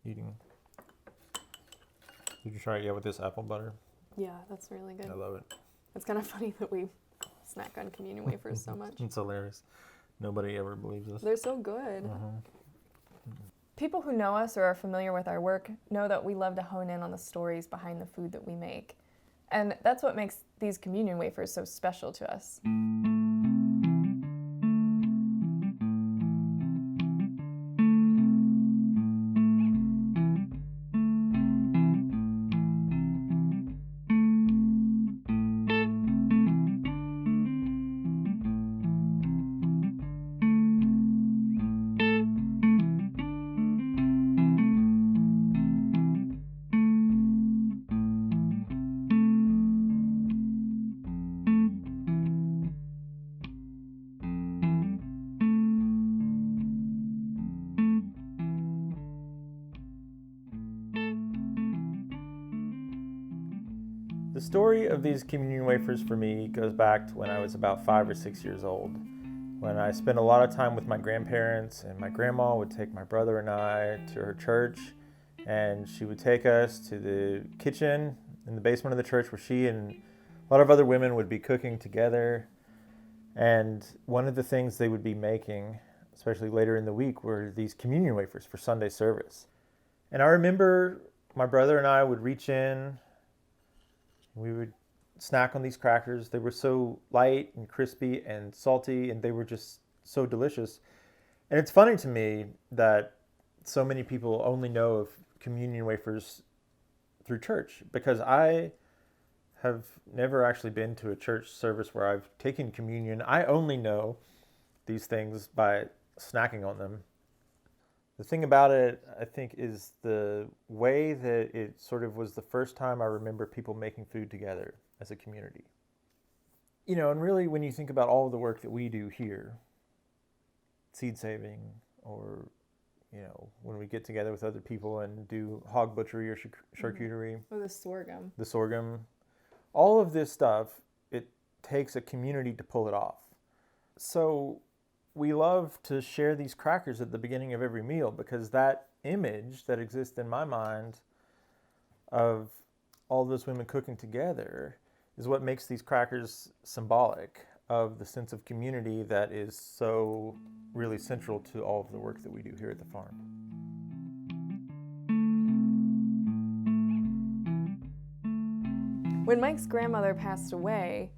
eating. Did you try it yet with this apple butter? Yeah, that's really good. I love it. It's kind of funny that we snack on communion wafers so much. It's hilarious. Nobody ever believes us. They're so good. People who know us or are familiar with our work know that we love to hone in on the stories behind the food that we make. And that's what makes these communion wafers so special to us. The story of these communion wafers for me goes back to when I was about 5 or 6 years old, when I spent a lot of time with my grandparents, and my grandma would take my brother and I to her church, and she would take us to the kitchen in the basement of the church where she and a lot of other women would be cooking together. And one of the things they would be making, especially later in the week, were these communion wafers for Sunday service. And I remember my brother and I would reach in. We would snack on these crackers. They were so light and crispy and salty, and they were just so delicious. And it's funny to me that so many people only know of communion wafers through church, because I have never actually been to a church service where I've taken communion. I only know these things by snacking on them. The thing about it, I think, is the way that it sort of was the first time I remember people making food together as a community. You know, and really when you think about all of the work that we do here, seed saving, or, you know, when we get together with other people and do hog butchery or charcuterie. Or the sorghum. The sorghum. All of this stuff, it takes a community to pull it off. So we love to share these crackers at the beginning of every meal, because that image that exists in my mind of all those women cooking together is what makes these crackers symbolic of the sense of community that is so really central to all of the work that we do here at the farm. When Mike's grandmother passed away,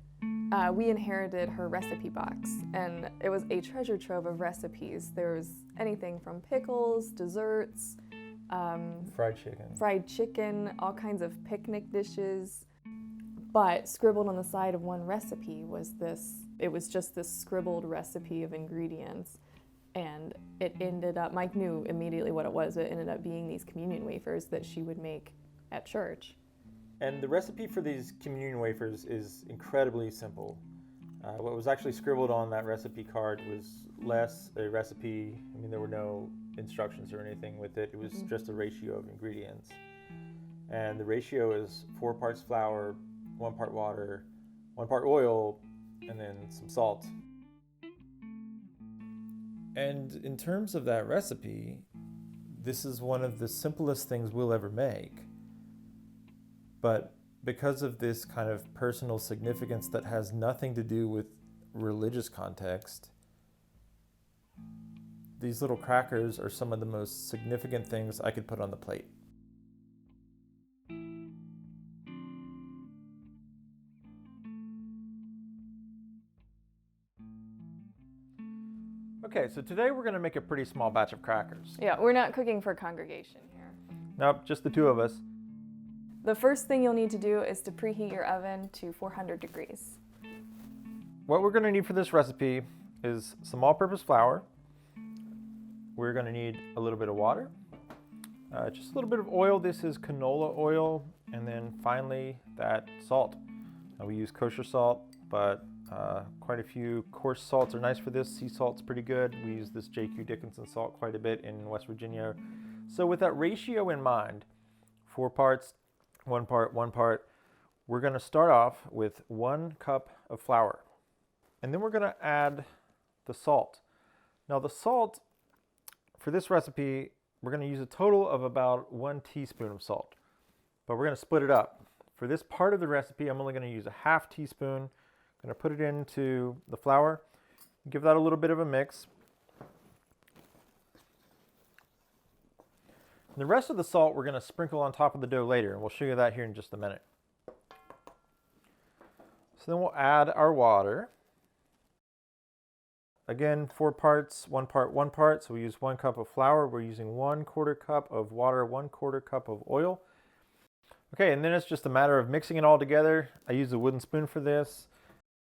we inherited her recipe box, and it was a treasure trove of recipes. There was anything from pickles, desserts, fried chicken, all kinds of picnic dishes. But scribbled on the side of one recipe was it was just this scribbled recipe of ingredients. And it ended up, Mike knew immediately what it was. It ended up being these communion wafers that she would make at church. And the recipe for these communion wafers is incredibly simple. What was actually scribbled on that recipe card was less a recipe. I mean, there were no instructions or anything with it. It was just a ratio of ingredients. And the ratio is 4 parts flour, 1 part water, 1 part oil, and then some salt. And in terms of that recipe, this is one of the simplest things we'll ever make. But because of this kind of personal significance that has nothing to do with religious context, these little crackers are some of the most significant things I could put on the plate. Okay, so today we're going to make a pretty small batch of crackers. Yeah, we're not cooking for congregation here. Nope, just the two of us. The first thing you'll need to do is to preheat your oven to 400 degrees. What we're going to need for this recipe is some all-purpose flour. We're going to need a little bit of water, just a little bit of oil. This is canola oil. And then finally, that salt. We use kosher salt, but quite a few coarse salts are nice for this. Sea salt's pretty good. We use this J.Q. Dickinson salt quite a bit in West Virginia. So with that ratio in mind, 4 parts, 1 part, 1 part, we're going to start off with 1 cup of flour. And then we're going to add the salt. Now the salt for this recipe we're going to use a total of about 1 teaspoon of salt, but we're going to split it up. For this part of the recipe, I'm only going to use a ½ teaspoon. I'm going to put it into the flour, give that a little bit of a mix. And the rest of the salt we're going to sprinkle on top of the dough later, and we'll show you that here in just a minute. So then we'll add our water. Again, 4 parts, 1 part, 1 part. So we use 1 cup of flour. We're using 1/4 cup of water, 1/4 cup of oil. Okay, and then it's just a matter of mixing it all together. I use a wooden spoon for this.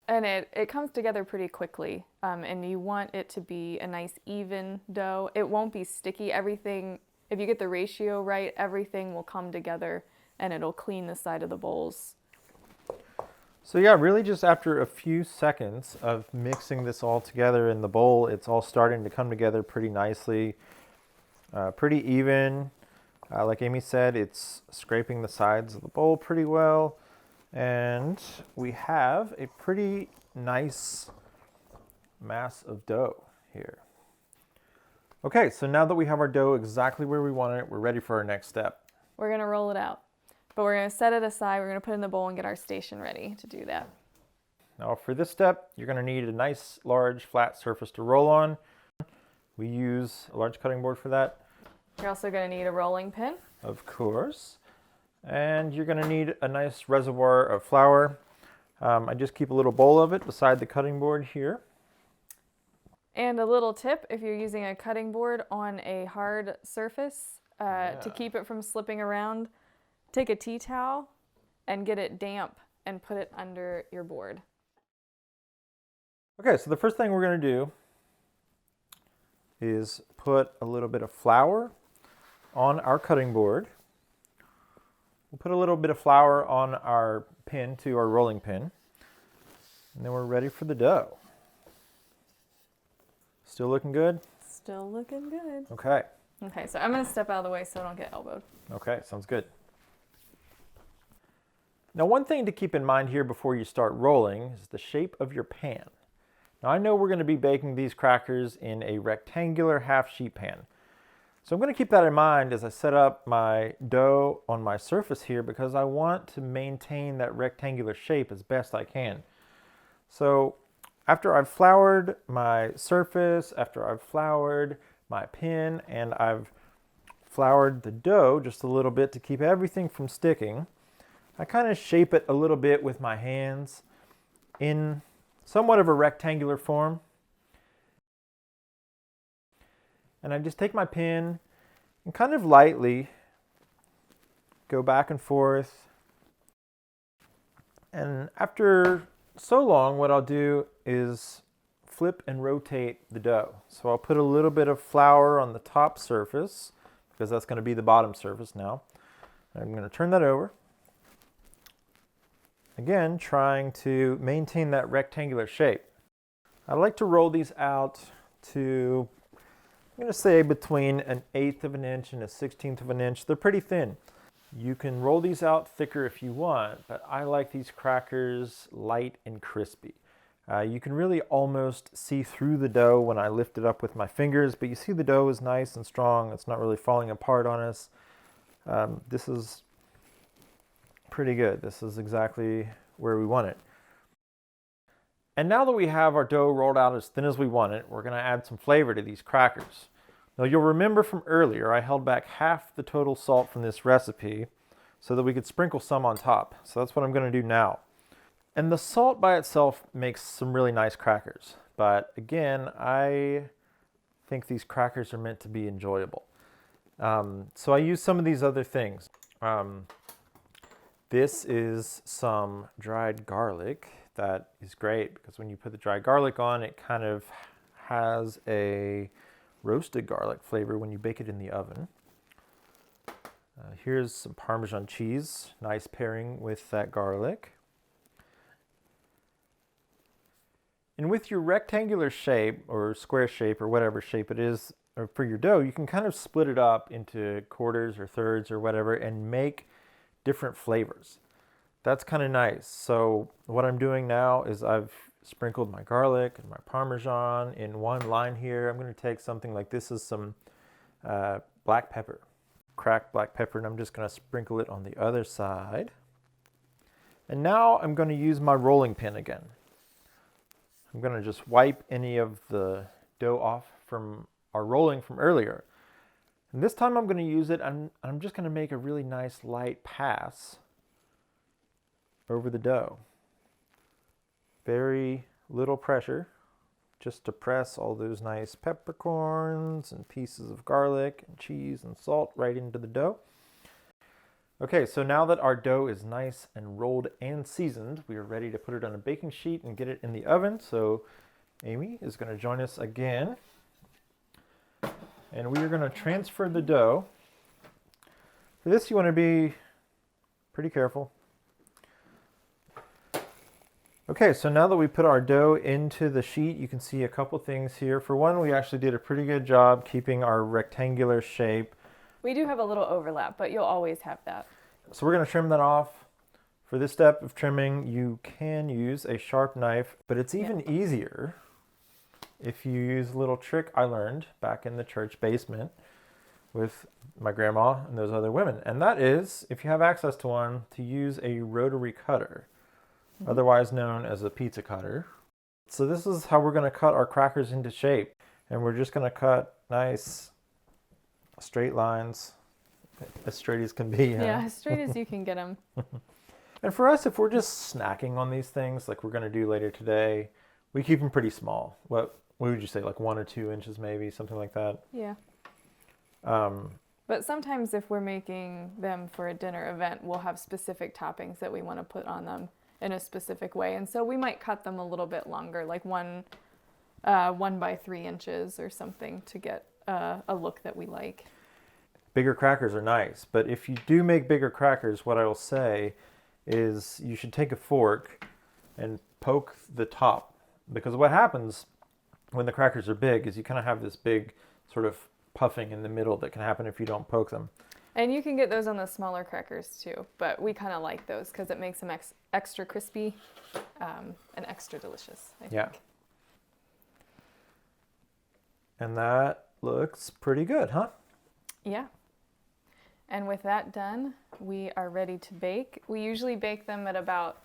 And it comes together pretty quickly, and you want it to be a nice even dough. It won't be sticky. Everything, if you get the ratio right, everything will come together and it'll clean the side of the bowls. So yeah, really just after a few seconds of mixing this all together in the bowl, it's all starting to come together pretty nicely, pretty even. Like Amy said, it's scraping the sides of the bowl pretty well. And we have a pretty nice mass of dough here. Okay, so now that we have our dough exactly where we want it, we're ready for our next step. We're going to roll it out, but we're going to set it aside. We're going to put it in the bowl and get our station ready to do that. Now for this step, you're going to need a nice large flat surface to roll on. We use a large cutting board for that. You're also going to need a rolling pin. Of course. And you're going to need a nice reservoir of flour. I just keep a little bowl of it beside the cutting board here. And a little tip, if you're using a cutting board on a hard surface, to keep it from slipping around, take a tea towel and get it damp and put it under your board. Okay, so the first thing we're going to do is put a little bit of flour on our cutting board. We'll put a little bit of flour on our pin, to our rolling pin, and then we're ready for the dough. Still looking good? Still looking good. Okay. Okay, so I'm going to step out of the way so I don't get elbowed. Okay, sounds good. Now, one thing to keep in mind here before you start rolling is the shape of your pan. Now, I know we're going to be baking these crackers in a rectangular half-sheet pan. So I'm going to keep that in mind as I set up my dough on my surface here, because I want to maintain that rectangular shape as best I can. So after I've floured my surface, after I've floured my pin, and I've floured the dough just a little bit to keep everything from sticking, I kind of shape it a little bit with my hands in somewhat of a rectangular form. And I just take my pin and kind of lightly go back and forth. And after so long, what I'll do is flip and rotate the dough. So I'll put a little bit of flour on the top surface, because that's going to be the bottom surface now. I'm going to turn that over. Again, trying to maintain that rectangular shape. I like to roll these out to, I'm going to say, between 1/8 of an inch and 1/16 of an inch. They're pretty thin. You can roll these out thicker if you want, but I like these crackers light and crispy. You can really almost see through the dough when I lift it up with my fingers, but you see the dough is nice and strong. It's not really falling apart on us. This is pretty good. This is exactly where we want it. And now that we have our dough rolled out as thin as we want it, we're going to add some flavor to these crackers. Now, you'll remember from earlier, I held back half the total salt from this recipe so that we could sprinkle some on top. So that's what I'm going to do now. And the salt by itself makes some really nice crackers. But again, I think these crackers are meant to be enjoyable. So I use some of these other things. This is some dried garlic. That is great because when you put the dried garlic on, it kind of has a roasted garlic flavor when you bake it in the oven. Here's some Parmesan cheese, nice pairing with that garlic. And with your rectangular shape or square shape or whatever shape it is for your dough, you can kind of split it up into quarters or thirds or whatever and make different flavors. That's kind of nice. So what I'm doing now is I've sprinkled my garlic and my Parmesan in one line here. I'm going to take something like this is some black pepper. Cracked black pepper, and I'm just going to sprinkle it on the other side. And now I'm going to use my rolling pin again. I'm going to just wipe any of the dough off from our rolling from earlier. And this time I'm going to use it, and I'm just going to make a really nice light pass over the dough. Very little pressure, just to press all those nice peppercorns and pieces of garlic and cheese and salt right into the dough. Okay, so now that our dough is nice and rolled and seasoned, we are ready to put it on a baking sheet and get it in the oven. So Amy is going to join us again. And we are going to transfer the dough. For this, you want to be pretty careful. Okay, so now that we put our dough into the sheet, you can see a couple things here. For one, we actually did a pretty good job keeping our rectangular shape. We do have a little overlap, but you'll always have that. So we're going to trim that off. For this step of trimming, you can use a sharp knife, but it's even easier if you use a little trick I learned back in the church basement with my grandma and those other women. And that is, if you have access to one, to use a rotary cutter, otherwise known as a pizza cutter. So this is how we're going to cut our crackers into shape. And we're just going to cut nice straight lines, as straight as can be. Yeah, as straight as you can get them. And for us, if we're just snacking on these things like we're going to do later today, we keep them pretty small. What would you say, like 1 or 2 inches maybe, something like that? Yeah. But sometimes if we're making them for a dinner event, we'll have specific toppings that we want to put on them in a specific way. And so we might cut them a little bit longer, like 1 by 3 inches or something, to get a look that we like. Bigger crackers are nice, but if you do make bigger crackers, what I will say is you should take a fork and poke the top, because what happens when the crackers are big is you kind of have this big sort of puffing in the middle that can happen if you don't poke them. And you can get those on the smaller crackers too, but we kind of like those because it makes them extra crispy and extra delicious, I think. Yeah. And that looks pretty good, huh? Yeah. And with that done, we are ready to bake. We usually bake them at about,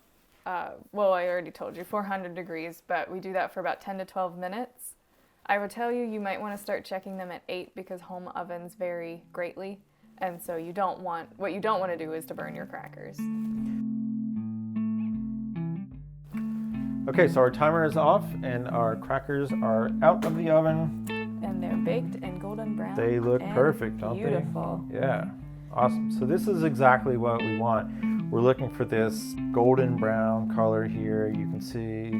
well, I already told you, 400 degrees, but we do that for about 10 to 12 minutes. I would tell you, you might want to start checking them at 8 because home ovens vary greatly. And so what you don't want to do is to burn your crackers. Okay, so our timer is off and our crackers are out of the oven. And they're baked and golden brown. They look perfect, don't they? Beautiful. Yeah, awesome. So this is exactly what we want. We're looking for this golden brown color here. You can see.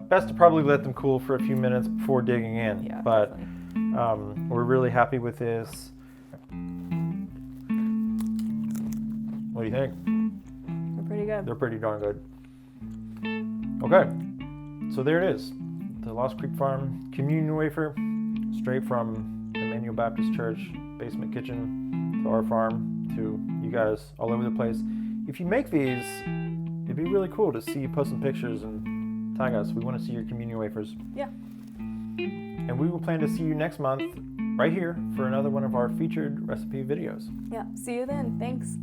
Best to probably let them cool for a few minutes before digging in. Yeah, but definitely. we're really happy with this. What do you think? They're pretty good. They're pretty darn good. Okay, so there it is. The Lost Creek Farm communion wafer, straight from Emmanuel Baptist Church, basement kitchen, to our farm, to you guys all over the place. If you make these, it'd be really cool to see you post some pictures and tag us. We want to see your communion wafers. Yeah. And we will plan to see you next month right here for another one of our featured recipe videos. Yeah. See you then. Thanks.